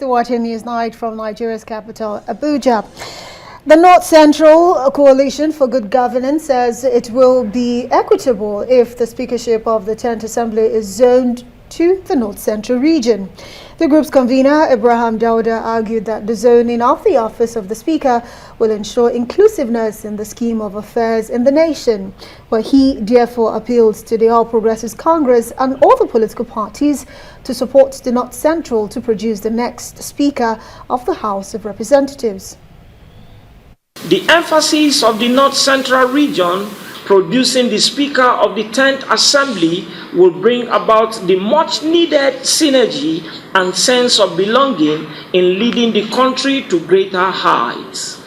still watching News Night from Nigeria's capital, Abuja. The North Central Coalition for Good Governance says it will be equitable if the speakership of the 10th Assembly is zoned to the North Central region. The group's convener, Ibrahim Dauda, argued that the zoning of the office of the Speaker will ensure inclusiveness in the scheme of affairs in the nation, where he therefore appealed to the All Progressives Congress and all the political parties to support the North Central to produce the next Speaker of the House of Representatives. The emphasis of the North Central region producing the Speaker of the 10th Assembly will bring about the much-needed synergy and sense of belonging in leading the country to greater heights.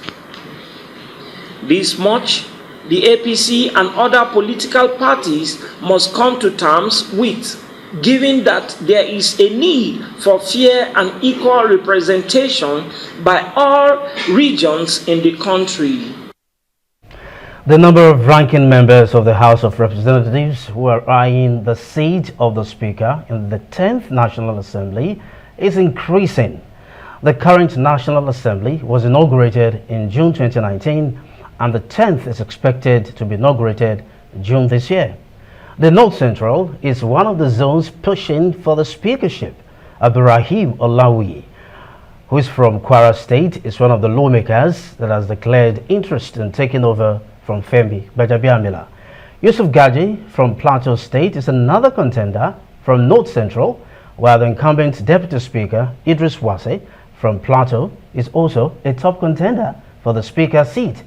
This much, the APC and other political parties must come to terms with, given that there is a need for fair and equal representation by all regions in the country. The number of ranking members of the House of Representatives who are eyeing the seat of the Speaker in the 10th National Assembly is increasing. The current National Assembly was inaugurated in June 2019 and the 10th is expected to be inaugurated June this year. The North Central is one of the zones pushing for the speakership. Abdurrahim Olawi, who is from Kwara State, is one of the lawmakers that has declared interest in taking over from Femi Bajabiamila. Yusuf Gaji from Plateau State is another contender from North Central, while the incumbent Deputy Speaker Idris Wase from Plateau is also a top contender for the Speaker seat.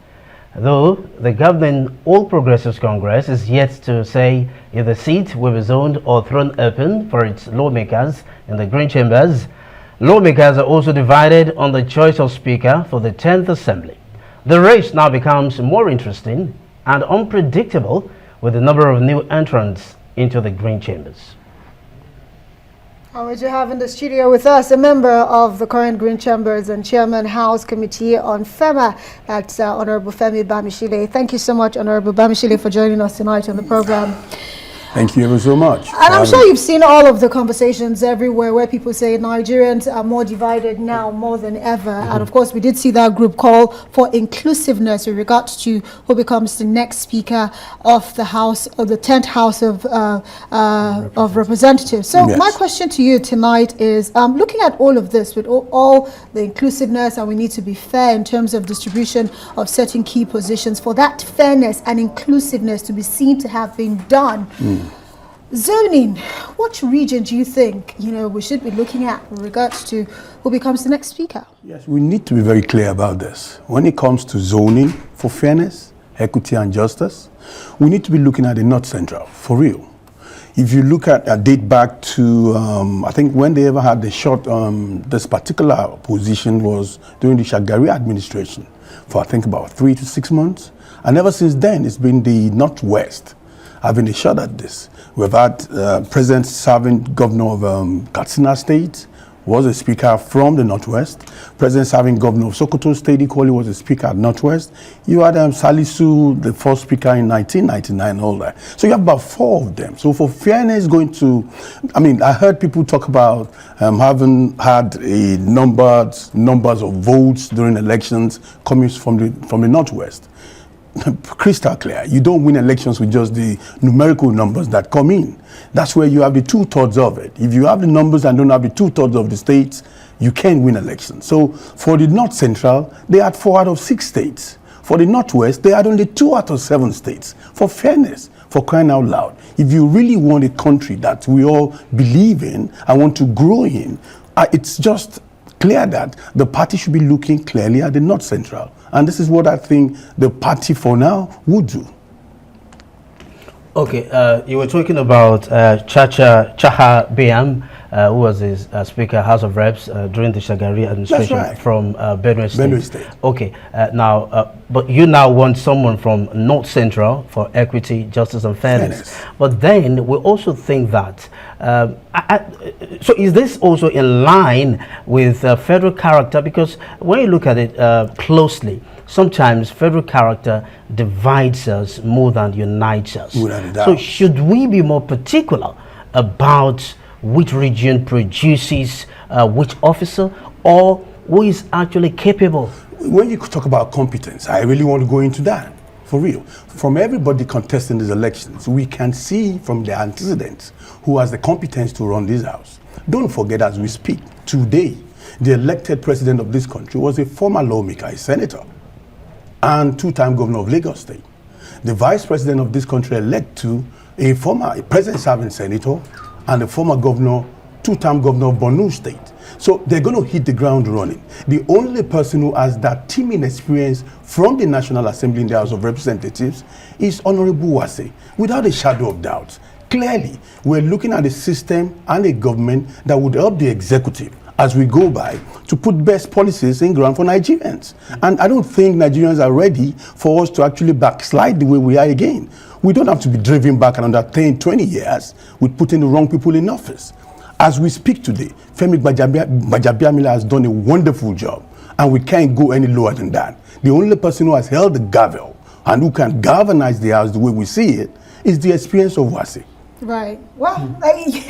Though the governing All Progressives Congress is yet to say if the seat will be zoned or thrown open for its lawmakers in the Green Chambers, lawmakers are also divided on the choice of Speaker for the 10th Assembly. The race now becomes more interesting and unpredictable with the number of new entrants into the Green Chambers. We do have in the studio with us a member of the current Green Chambers and Chairman House Committee on FEMA, that's Honorable Femi Bamisile. Thank you so much, Honorable Bamisile, for joining us tonight on the program. Thank you ever so much. And I'm sure you've seen all of the conversations everywhere where people say Nigerians are more divided now more than ever. And of course, we did see that group call for inclusiveness with regards to who becomes the next Speaker of the House, of the 10th House of Representatives. So Yes. my question to you tonight is, looking at all of this with all the inclusiveness, and we need to be fair in terms of distribution of certain key positions, for that fairness and inclusiveness to be seen to have been done. Zoning, what region do you think we should be looking at with regards to who becomes the next Speaker? Yes, we need to be very clear about this. When it comes to zoning for fairness, equity and justice, we need to be looking at the North Central, for real. If you look at a date back to, I think when they ever had the short, this particular position was during the Shagari administration for I think about 3 to 6 months. And ever since then, it's been the Northwest having a shot at this. We've had President serving governor of Katsina State, was a speaker from the Northwest. President serving governor of Sokoto State equally was a speaker at Northwest. You had Salisu, the first speaker in 1999, all that. So you have about 4 of them. So for fairness going to, I heard people talk about having had a numbers of votes during elections coming from the Northwest. Crystal clear. You don't win elections with just the numerical numbers that come in. That's where you have the 2/3 of it. If you have the numbers and don't have the 2/3 of the states, you can't win elections. So for the North Central, they had 4 out of 6 states. For the Northwest, they had only 2 out of 7 states. For fairness, for crying out loud, if you really want a country that we all believe in and want to grow in, it's just clear that the party should be looking clearly at the North Central. And this is what I think the party for now would do. Okay, you were talking about Chaha Biam, who was his Speaker, House of Reps during the Shagari administration. That's right. From Benue State. Benue State. Okay, but you now want someone from North Central for equity, justice and fairness. But then we also think that, so is this also in line with federal character? Because when you look at it closely, sometimes federal character divides us more than unites us. So should we be more particular about which region produces which officer, or who is actually capable? When you talk about competence, I really want to go into that, for real. From everybody contesting these elections, we can see from the antecedents who has the competence to run this house. Don't forget, as we speak, today, the elected president of this country was a former lawmaker, a senator, and two-time governor of Lagos State. The vice president of this country elect to a president-serving senator and a former governor, two-time governor of Borno State. So they're going to hit the ground running. The only person who has that teaming experience from the National Assembly in the House of Representatives is Honorable Wase, without a shadow of doubt. Clearly, we're looking at a system and a government that would help the executive as we go by to put best policies in ground for Nigerians. And I don't think Nigerians are ready for us to actually backslide the way we are again. We don't have to be driven back another 10, 20 years with putting the wrong people in office. As we speak today, Femi Gbajabiamila has done a wonderful job, and we can't go any lower than that. The only person who has held the gavel and who can galvanize the house the way we see it is the experience of Wase. Right. Well,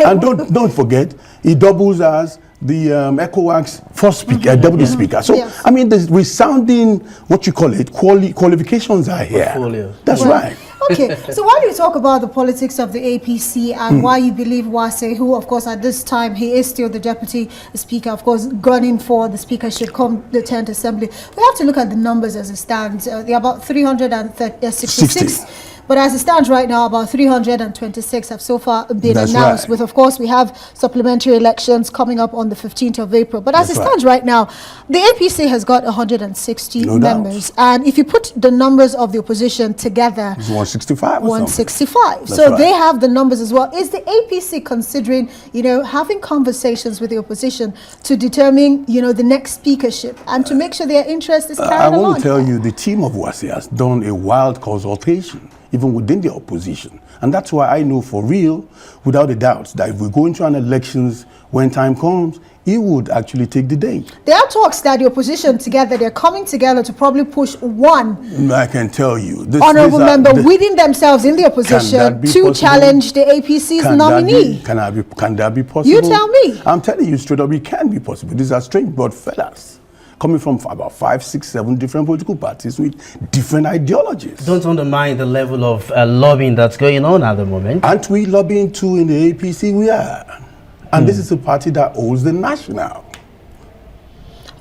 and don't forget, he doubles as the ECOWAS first speaker, deputy speaker. So, yes. I mean, the resounding, what you call it, qualifications are here. Portfolio. That's right. Okay, so while you talk about the politics of the APC and why you believe Wase, who of course at this time he is still the deputy speaker, of course gunning for the speakership come the 10th assembly, we have to look at the numbers as it stands. They're about 366. 60. But as it stands right now, about 326 have so far been That's announced. right. With, of course, we have supplementary elections coming up on the 15th of April. But as That's it stands right now, the APC has got 160 No doubt. members. And if you put the numbers of the opposition together, It's 165 or 165. That's So right. they have the numbers as well. Is the APC considering, having conversations with the opposition to determine, the next speakership and to make sure their interest is carried I along? want to tell you, the team of Wase has done a wild consultation, even within the opposition. And that's why I know for real, without a doubt, that if we go into an elections when time comes, he would actually take the day. There are talks that the opposition together, they're coming together to probably push one I can tell you. honorable member within themselves in the opposition be to possible? challenge the APC's nominee. Can that be possible? You tell me. I'm telling you straight up, it can be possible. These are strange blood fellas coming from about 5, 6, 7 different political parties with different ideologies. Don't undermine the level of lobbying that's going on at the moment. Aren't we lobbying too in the APC? We are. And this is a party that owns the national.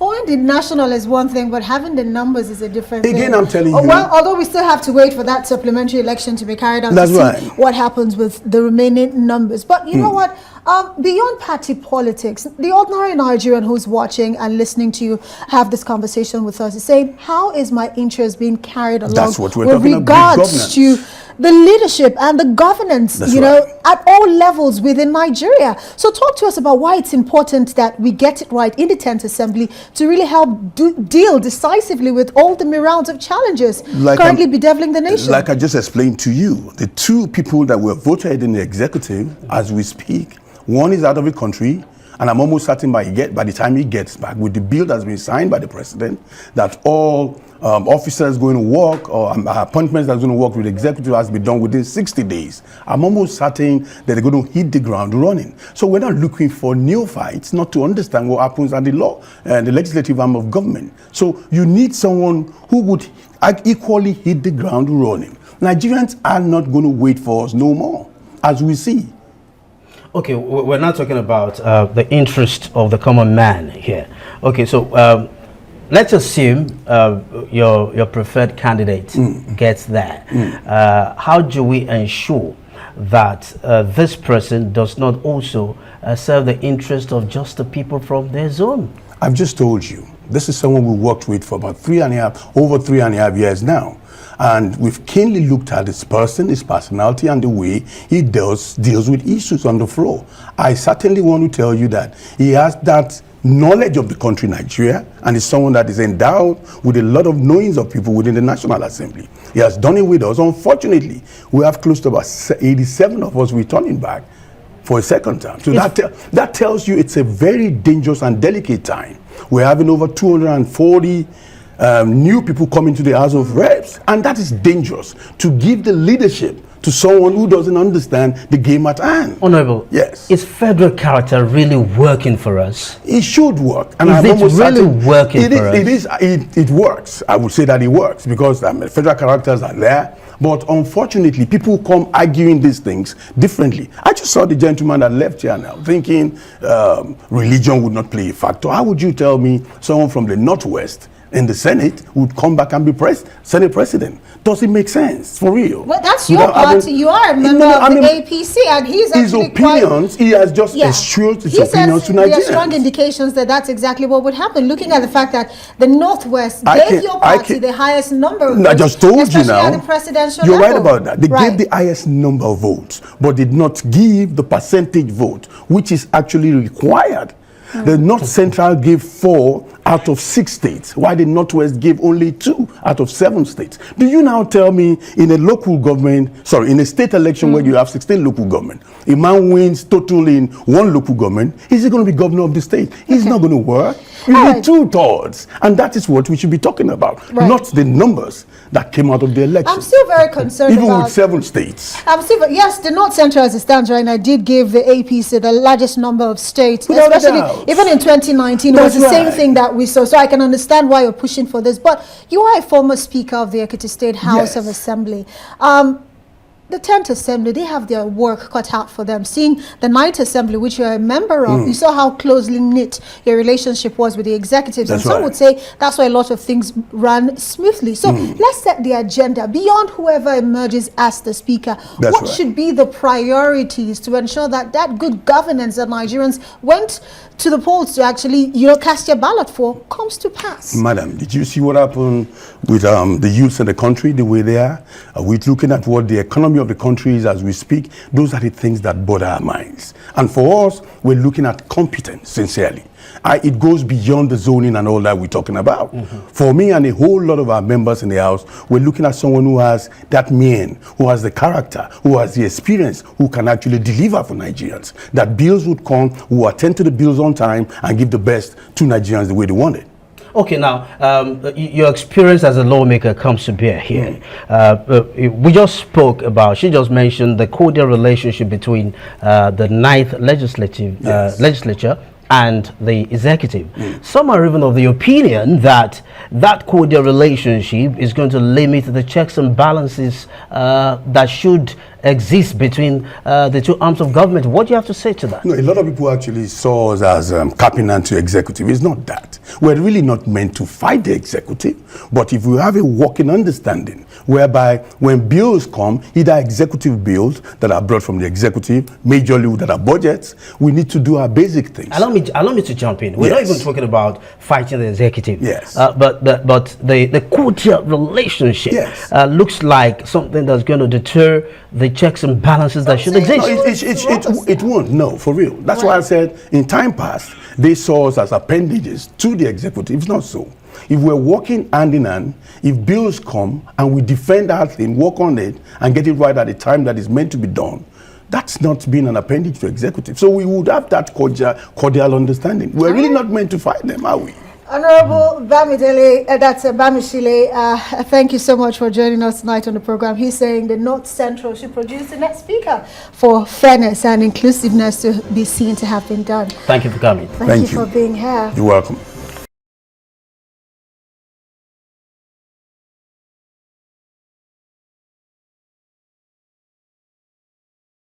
Owning the national is one thing, but having the numbers is a different thing. Again, I'm telling you. Well, although we still have to wait for that supplementary election to be carried out That's to see right. what happens with the remaining numbers. But you know what? Beyond party politics, the ordinary Nigerian who's watching and listening to you have this conversation with us is saying, how is my interest being carried along That's what we're with talking about, regards to the leadership and the governance, That's right. at all levels within Nigeria? So talk to us about why it's important that we get it right in the 10th Assembly to really help deal decisively with all the myriads of challenges currently bedeviling the nation. Like I just explained to you, the two people that were voted in the executive as we speak, one is out of the country, and I'm almost certain by the time he gets back, with the bill that's been signed by the president, that all officers going to work or appointments that's going to work with the executive has to be done within 60 days. I'm almost certain that they're going to hit the ground running. So we're not looking for neophytes, not to understand what happens at the law and the legislative arm of government. So you need someone who would equally hit the ground running. Nigerians are not going to wait for us no more, as we see. Okay, we're not talking about the interest of the common man here. Okay, so let's assume your preferred candidate gets there. How do we ensure that this person does not also serve the interest of just the people from their zone? I've just told you, this is someone we worked with for about over 3.5 years now. And we've keenly looked at this person, his personality, and the way he deals with issues on the floor. I certainly want to tell you that he has that knowledge of the country, Nigeria, and is someone that is endowed with a lot of knowings of people within the National Assembly. He has done it with us. Unfortunately, we have close to about 87 of us returning back for a second time. So that tells you it's a very dangerous and delicate time. We're having over 240 new people coming to the House of Reps, and that is dangerous to give the leadership to someone who doesn't understand the game at hand. Honorable, yes. Is federal character really working for us? It should work. And is it really working for us? It works. I would say that it works because federal characters are there. But unfortunately, people come arguing these things differently. I just saw the gentleman that left here now thinking religion would not play a factor. How would you tell me someone from the Northwest in the Senate would come back and be Senate president? Does it make sense? For real? Well, that's your party. You are a member of the APC, and he's his opinions, he has just eschewed his opinions to Nigerians. There are strong indications that that's exactly what would happen. Looking at the fact that the Northwest gave your party the highest number of votes. I just told you now. At the presidential You're level. right about that. They gave the highest number of votes, but did not give the percentage vote, which is actually required. The North Central gave 4 out of 6 states, while the Northwest gave only 2 out of 7 states. Do you now tell me in a local government, sorry, in a state election where you have 16 local government, a man wins total in 1 local government, is he going to be governor of the state? It's not going to work. You need 2/3, and that is what we should be talking about, not the numbers that came out of the election. I'm still very concerned even with 7 states. Yes, the North Central as it stands right now did give the APC the largest number of states, especially even in 2019. It was the same thing that we saw. So I can understand why you're pushing for this. But you are a former Speaker of the Ekiti State House of Assembly. The 10th Assembly, they have their work cut out for them. Seeing the 9th Assembly, which you're a member of, you saw how closely knit your relationship was with the executives. And some would say that's why a lot of things run smoothly. So let's set the agenda beyond whoever emerges as the Speaker. What should be the priorities to ensure that that good governance that Nigerians went to the polls to actually, cast your ballot for comes to pass? Madam, did you see what happened with the youths in the country, the way they are? We're looking at what the economy of the country is as we speak. Those are the things that bother our minds. And for us, we're looking at competence, sincerely. It goes beyond the zoning and all that we're talking about. For me and a whole lot of our members in the House, we're looking at someone who has that mien, who has the character, who has the experience, who can actually deliver for Nigerians. That bills would come, who will attend to the bills on time and give the best to Nigerians the way they want it. Okay, now, your experience as a lawmaker comes to bear here. We just spoke about, she just mentioned the cordial relationship between the 9th legislature and the executive. Some are even of the opinion that that cordial relationship is going to limit the checks and balances that should exist between the 2 arms of government. What do you have to say to that? No, a lot of people actually saw us as capping to executive. It's not that. We're really not meant to fight the executive, but if we have a working understanding whereby when bills come, either executive bills that are brought from the executive, majorly that are budgets, we need to do our basic things. Allow me to jump in. We're not even talking about fighting the executive. Yes. But the cordial relationship looks like something that's going to deter the checks and balances that should exist. No, it won't. No, for real. That's why I said in time past, they saw us as appendages to the executive. It's not so. If we're working hand in hand, if bills come and we defend our thing, work on it, and get it right at the time that is meant to be done, that's not being an appendage to executive. So we would have that cordial understanding. We're really not meant to fight them, are we? Honorable Bamisile, that's Bamisile, thank you so much for joining us tonight on the program. He's saying the North Central should produce the next speaker for fairness and inclusiveness to be seen to have been done. Thank you for coming. Thank you for being here. You're welcome.